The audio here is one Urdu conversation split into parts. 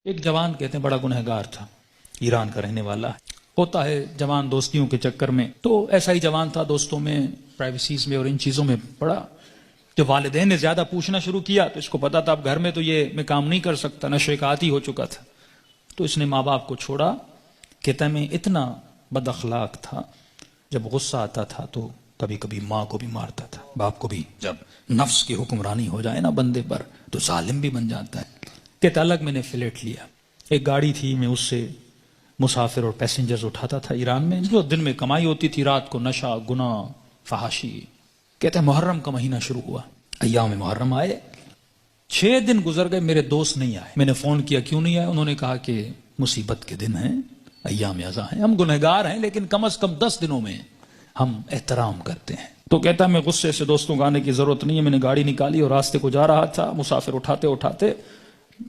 ایک جوان کہتے ہیں بڑا گنہگار تھا، ایران کا رہنے والا ہوتا ہے جوان دوستیوں کے چکر میں، تو ایسا ہی جوان تھا دوستوں میں، پرائیویسیز میں اور ان چیزوں میں پڑا۔ جب والدین نے زیادہ پوچھنا شروع کیا تو اس کو پتا تھا اب گھر میں تو یہ میں کام نہیں کر سکتا، نشے کا عادی ہو چکا تھا، تو اس نے ماں باپ کو چھوڑا۔ کہتا ہے میں اتنا بد اخلاق تھا، جب غصہ آتا تھا تو کبھی کبھی ماں کو بھی مارتا تھا، باپ کو بھی۔ جب نفس کی حکمرانی ہو جائے نا بندے پر تو ظالم بھی بن جاتا ہے۔ کہتا الگ میں نے فلیٹ لیا، ایک گاڑی تھی، میں اس سے مسافر اور پیسنجرز اٹھاتا تھا ایران میں، جو دن میں کمائی ہوتی تھی، رات کو نشہ، گناہ، فحاشی۔ کہتے ہیں محرم کا مہینہ شروع ہوا، ایام محرم آئے، 6 دن گزر گئے، میرے دوست نہیں آئے۔ میں نے فون کیا کیوں نہیں آئے؟ انہوں نے کہا کہ مصیبت کے دن ہیں، ایام ازاں ہیں، ہم گنہگار ہیں لیکن کم از کم 10 دنوں میں ہم احترام کرتے ہیں۔ تو کہتا میں غصے سے دوستوں کو آنے کی ضرورت نہیں ہے، میں نے گاڑی نکالی اور راستے کو جا رہا تھا، مسافر اٹھاتے اٹھاتے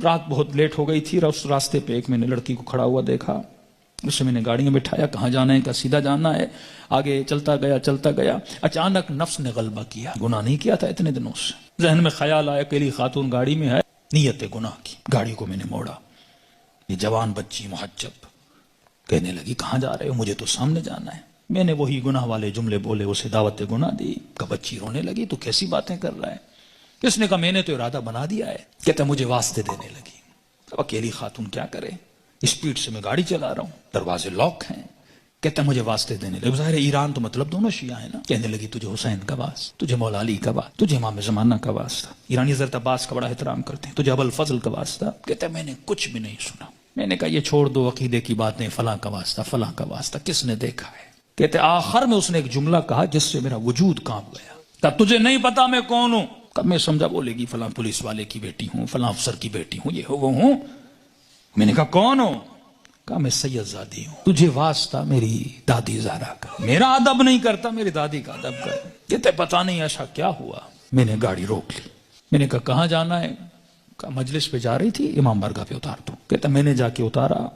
رات بہت لیٹ ہو گئی تھی، اس راستے پہ ایک میں نے لڑکی کو کھڑا ہوا دیکھا، اسے میں نے گاڑی میں بٹھایا، کہاں جانا ہے؟ کہا سیدھا جانا ہے۔ آگے چلتا گیا، اچانک نفس نے غلبہ کیا، گناہ نہیں کیا تھا اتنے دنوں سے، ذہن میں خیال آیا اکیلی خاتون گاڑی میں ہے، نیت گناہ کی، گاڑی کو میں نے موڑا۔ یہ جوان بچی محجب کہنے لگی کہاں جا رہے ہو؟ مجھے تو سامنے جانا ہے۔ میں نے وہی گناہ والے جملے بولے، اسے دعوت گناہ دی۔ کہ بچی رونے لگی تو کیسی باتیں کر رہا ہے؟ اس نے کہا میں نے تو ارادہ بنا دیا ہے۔ کہتا مجھے واسطے دینے لگی، اب اکیلی خاتون کیا کرے، اسپیڈ سے میں گاڑی چلا رہا ہوں، دروازے لاک ہیں۔ کہتا مجھے واسطے دینے لگی، ظاہر ایران تو مطلب دونوں شیعہ ہیں نا۔ کہنے لگی تجھے حسین کا واسطہ، تجھے مولا علی کا واسطہ، تجھے امام زمانہ کا واسطہ، ایرانی حضرت عباس کا بڑا احترام کرتے ہیں، تجھے ابو الفضل کا واسطہ۔ کہتا میں نے کچھ بھی نہیں سنا۔ میں نے کہا یہ چھوڑ دو عقیدے کی باتیں، فلاں کا واسطہ، فلاں کا واسطہ کس نے دیکھا ہے؟ کہتے آخر میں اس نے ایک جملہ کہا جس سے میرا وجود کانپ گیا۔ کہا تجھے نہیں پتا میں کون ہوں؟ کب میں سمجھا بولے گی فلاں پولیس والے کی بیٹی ہوں، فلاں افسر کی بیٹی ہوں، یہ ہو وہ ہوں۔ میں نے کہا کون ہوں؟ کہا میں سید زادی ہوں، تجھے واسطہ میری دادی زہرا کا، میرا ادب نہیں کرتا، میری دادی کا ادب کر۔ کہتے پتا نہیں ایسا کیا ہوا۔ میں نے گاڑی روک لی، میں نے کہا کہاں جانا ہے؟ کہا مجلس پہ جا رہی تھی، امام بارگاہ پہ اتار دو۔ کہتا میں نے جا کے اتارا،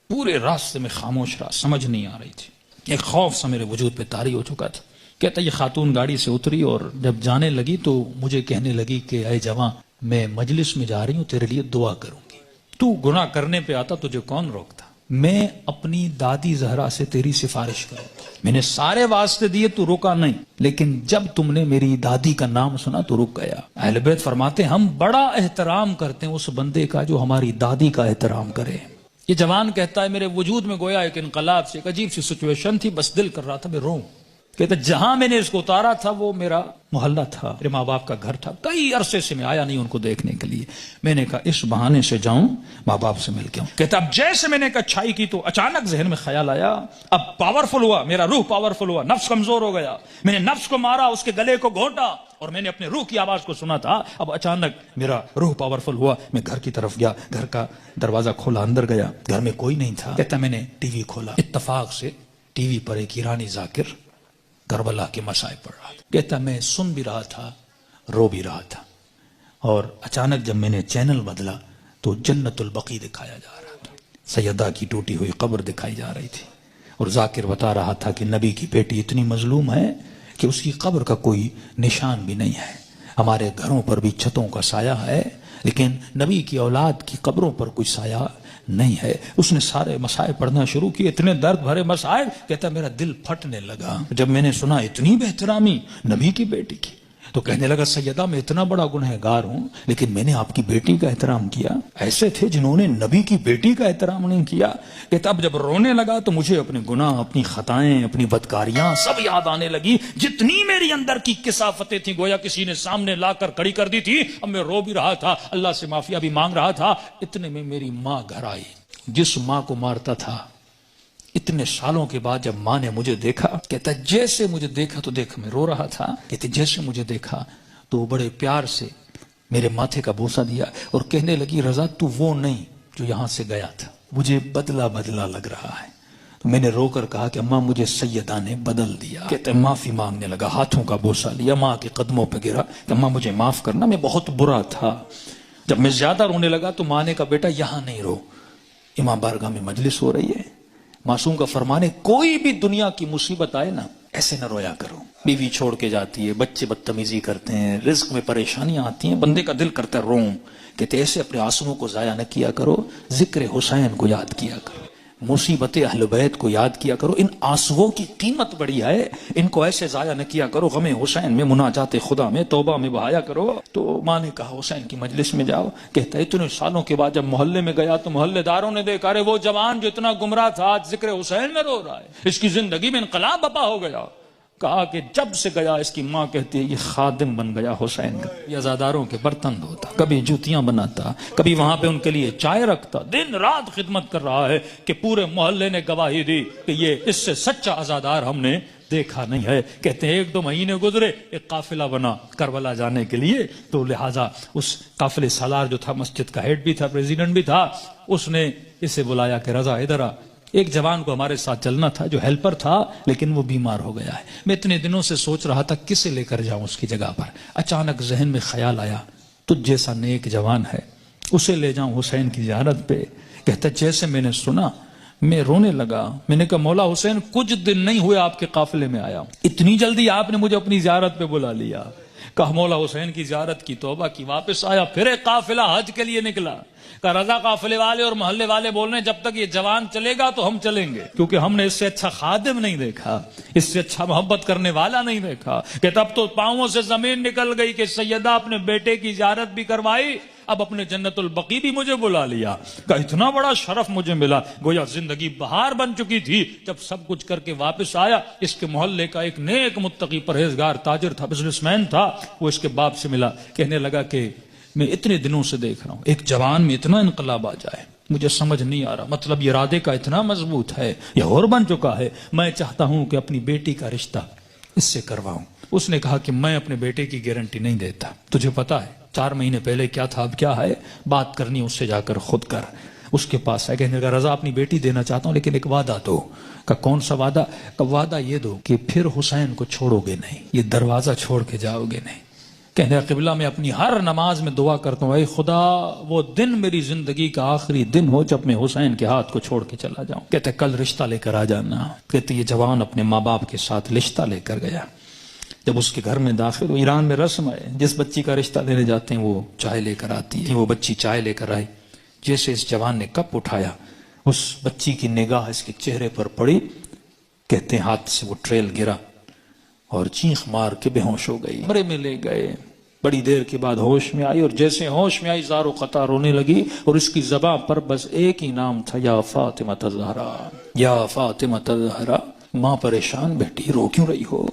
پورے راستے میں خاموش رہا، سمجھ نہیں آ رہی تھی، ایک خوف سا میرے وجود پہ طاری ہو چکا تھا۔ کہتا یہ خاتون گاڑی سے اتری اور جب جانے لگی تو مجھے کہنے لگی کہ اے جوان میں مجلس میں جا رہی ہوں، تیرے لیے دعا کروں گی، تو گناہ کرنے پہ آتا تجھے کون روکتا، میں اپنی دادی زہرا سے تیری سفارش کروں گی۔ میں نے سارے واسطے دیے، تو رکا نہیں، لیکن جب تم نے میری دادی کا نام سنا تو رک گیا۔ اہل بیت فرماتے ہیں ہم بڑا احترام کرتے ہیں اس بندے کا جو ہماری دادی کا احترام کرے۔ یہ جوان کہتا ہے میرے وجود میں گویا ایک انقلاب سے، ایک عجیب سی سچویشن تھی، بس دل کر رہا تھا میں روں۔ کہتا جہاں میں نے اس کو اتارا تھا وہ میرا محلہ تھا، میرے ماں باپ کا گھر تھا، کئی عرصے سے میں آیا نہیں ان کو دیکھنے کے لیے۔ میں نے کہا اس بہانے سے جاؤں، ماں باپ سے مل کے آؤں۔ کہتا اب جیسے میں نے ایک اچھائی کی تو اچانک ذہن میں خیال آیا، اب پاورفل ہوا، میرا روح پاورفل ہوا، نفس کمزور ہو گیا، میں نے نفس کو مارا، اس کے گلے کو گھونٹا اور میں نے اپنے روح کی آواز کو سنا تھا۔ اب اچانک میرا روح پاورفل ہوا، میں گھر کی طرف گیا، گھر کا دروازہ کھولا، اندر گیا، گھر میں کوئی نہیں تھا۔ کہتا میں نے ٹی وی کھولا، اتفاق سے ٹی وی پر ایک ایرانی ذاکر کربلا کے مسائل پڑھ رہا تھا۔ کہتا میں سن بھی رہا تھا، رو بھی رہا تھا، اور اچانک جب میں نے چینل بدلا تو جنت البقیع دکھایا جا رہا تھا، سیدہ کی ٹوٹی ہوئی قبر دکھائی جا رہی تھی، اور ذاکر بتا رہا تھا کہ نبی کی بیٹی اتنی مظلوم ہے کہ اس کی قبر کا کوئی نشان بھی نہیں ہے، ہمارے گھروں پر بھی چھتوں کا سایہ ہے لیکن نبی کی اولاد کی قبروں پر کوئی سایہ نہیں ہے۔ اس نے سارے مسائل پڑھنا شروع کیے، اتنے درد بھرے مسائل، کہتا میرا دل پھٹنے لگا جب میں نے سنا اتنی بہترامی نبی کی بیٹی کی۔ تو کہنے لگا سیدہ میں اتنا بڑا گنہگار ہوں لیکن میں نے آپ کی بیٹی کا احترام کیا، ایسے تھے جنہوں نے نبی کی بیٹی کا احترام نہیں کیا۔ کہتا اب جب رونے لگا تو مجھے اپنے گناہ، اپنی خطائیں، اپنی بدکاریاں سب یاد آنے لگی، جتنی میری اندر کی کثافتیں تھیں گویا کسی نے سامنے لا کر کھڑی کر دی تھی۔ اب میں رو بھی رہا تھا، اللہ سے معافیا بھی مانگ رہا تھا، اتنے میں میری ماں گھر آئی، جس ماں کو مارتا تھا۔ اتنے سالوں کے بعد جب ماں نے مجھے دیکھا، کہتا جیسے مجھے دیکھا تو دیکھ میں رو رہا تھا، کہتے جیسے مجھے دیکھا تو بڑے پیار سے میرے ماتھے کا بوسہ دیا اور کہنے لگی رضا تو وہ نہیں جو یہاں سے گیا تھا، مجھے بدلا بدلا لگ رہا ہے۔ تو میں نے رو کر کہا کہ اماں مجھے سیدہ نے بدل دیا۔ کہتے معافی مانگنے لگا، ہاتھوں کا بوسہ لیا، ماں کے قدموں پہ گرا کہ اماں مجھے معاف کرنا، میں بہت برا تھا۔ جب میں زیادہ رونے لگا تو ماں نے کہا بیٹا یہاں نہیں رو، امام بارگاہ میں مجلس ہو رہی ہے، معصوم کا فرمان ہے کوئی بھی دنیا کی مصیبت آئے نا ایسے نہ رویا کرو، بیوی چھوڑ کے جاتی ہے، بچے بدتمیزی کرتے ہیں، رزق میں پریشانیاں آتی ہیں، بندے کا دل کرتا ہے روم، کہتے ایسے اپنے آنسوؤں کو ضائع نہ کیا کرو، ذکر حسین کو یاد کیا کرو، مصیبت اہل بیت کو یاد کیا کرو، ان آنسوؤں کی قیمت بڑی ہے، ان کو ایسے ضائع نہ کیا کرو، غم حسین میں، مناجات خدا میں، توبہ میں بہایا کرو۔ تو ماں نے کہا حسین کی مجلس میں جاؤ، کہتا ہے اتنے سالوں کے بعد جب محلے میں گیا تو محلے داروں نے دیکھا ارے وہ جوان جو اتنا گمراہ تھا آج ذکر حسین میں رو رہا ہے، اس کی زندگی میں انقلاب بپا ہو گیا۔ کہا کہ جب سے گیا، اس کی ماں کہتی ہے یہ خادم بن گیا حسین کا، یہ عزاداروں کے برتن دھوتا، کبھی جوتیاں بناتا، کبھی وہاں پہ ان کے لیے چائے رکھتا، دن رات خدمت کر رہا ہے کہ پورے محلے نے گواہی دی کہ یہ اس سے سچا عزادار ہم نے دیکھا نہیں ہے۔ کہتے ہیں 1-2 مہینے گزرے، ایک قافلہ بنا کربلا جانے کے لیے، تو لہٰذا اس قافلے سالار جو تھا، مسجد کا ہیڈ بھی تھا، پریزیڈنٹ بھی تھا، اس نے اسے بلایا کہ رضا ادھر آ، ایک جوان کو ہمارے ساتھ چلنا تھا جو ہیلپر تھا لیکن وہ بیمار ہو گیا ہے، میں اتنے دنوں سے سوچ رہا تھا کسے لے کر جاؤں اس کی جگہ پر، اچانک ذہن میں خیال آیا تجھ جیسا نیک جوان ہے، اسے لے جاؤں حسین کی زیارت پہ۔ کہتا جیسے میں نے سنا میں رونے لگا، میں نے کہا مولا حسین کچھ دن نہیں ہوئے آپ کے قافلے میں آیا ہوں، اتنی جلدی آپ نے مجھے اپنی زیارت پہ بلا لیا۔ کہا مولا حسین کی زیارت کی، توبہ کی، واپس آیا، پھر ایک قافلہ حج کے لیے نکلا۔ کہا رضا قافلے والے اور محلے والے بول رہے ہیں جب تک یہ جوان چلے گا تو ہم چلیں گے، کیونکہ ہم نے اس سے اچھا خادم نہیں دیکھا، اس سے اچھا محبت کرنے والا نہیں دیکھا۔ کہ تب تو پاؤں سے زمین نکل گئی کہ سیدہ اپنے بیٹے کی زیارت بھی کروائی، اب اپنے جنت البقیع بھی مجھے بلا لیا۔ کہا اتنا بڑا شرف مجھے ملا، گویا زندگی بہار بن چکی تھی جب سب کچھ کر کے واپس آیا۔ اس کے محلے کا ایک نیک متقی پرہیزگار تاجر تھا، بزنس مین تھا، وہ اس کے باپ سے ملا، کہنے لگا کہ میں اتنے دنوں سے دیکھ رہا ہوں ایک جوان میں اتنا انقلاب آ جائے، مجھے سمجھ نہیں آ رہا، مطلب یہ ارادے کا اتنا مضبوط ہے، یہ اور بن چکا ہے، میں چاہتا ہوں کہ اپنی بیٹی کا رشتہ اس سے کرواؤں۔ اس نے کہا کہ میں اپنے بیٹے کی گارنٹی نہیں دیتا، تجھے پتا ہے 4 مہینے پہلے کیا تھا اب کیا ہے، بات کرنی اس سے جا کر خود کر۔ اس کے پاس ہے، کہنے لگا رضا اپنی بیٹی دینا چاہتا ہوں لیکن ایک وعدہ دو۔ کہ کون سا وعدہ؟ کہ وعدہ یہ دو کہ پھر حسین کو چھوڑو گے نہیں، یہ دروازہ چھوڑ کے جاؤ گے نہیں۔ کہنے قبلہ میں اپنی ہر نماز میں دعا کرتا ہوں اے خدا وہ دن میری زندگی کا آخری دن ہو جب میں حسین کے ہاتھ کو چھوڑ کے چلا جاؤں۔ کہتے کل رشتہ لے کر آ جانا۔ کہتے یہ جوان اپنے ماں باپ کے ساتھ رشتہ لے کر گیا۔ جب اس کے گھر میں داخل ہو، ایران میں رسم ہے جس بچی کا رشتہ دینے جاتے ہیں وہ چائے لے کر آتی ہے، وہ بچی چائے لے کر آئی، جیسے اس جوان نے کپ اٹھایا اس بچی کی نگاہ اس کے چہرے پر پڑی، کہتے ہیں ہاتھ سے وہ ٹریل گرا اور چیخ مار کے بے ہوش ہو گئی، کمرے میں لے گئے، بڑی دیر کے بعد ہوش میں آئی، اور جیسے ہوش میں آئی زار و قطع رونے لگی، اور اس کی زبان پر بس ایک ہی نام تھا، یا فاطمہ الزہرا، یا فاطمہ الزہرا۔ ماں پریشان، بیٹی رو کیوں رہی ہو؟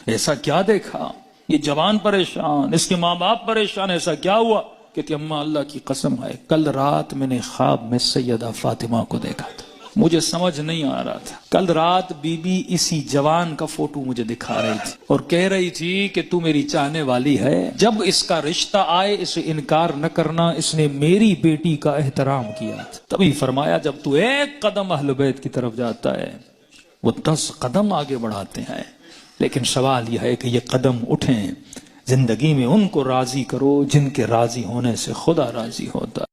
ایسا کیا دیکھا؟ یہ جوان پریشان، اس کے ماں باپ پریشان، ایسا کیا ہوا؟ کہتی اماں اللہ کی قسم ہے کل رات میں نے خواب میں سیدہ فاطمہ کو دیکھا تھا، مجھے سمجھ نہیں آ رہا تھا، کل رات بی بی اسی جوان کا فوٹو مجھے دکھا رہی تھی اور کہہ رہی تھی کہ تو میری چاہنے والی ہے، جب اس کا رشتہ آئے اسے انکار نہ کرنا، اس نے میری بیٹی کا احترام کیا تھا۔ تبھی فرمایا جب تو ایک قدم اہل بیت کی طرف جاتا ہے وہ 10 قدم آگے بڑھاتے ہیں، لیکن سوال یہ ہے کہ یہ قدم اٹھیں، زندگی میں ان کو راضی کرو جن کے راضی ہونے سے خدا راضی ہوتا ہے۔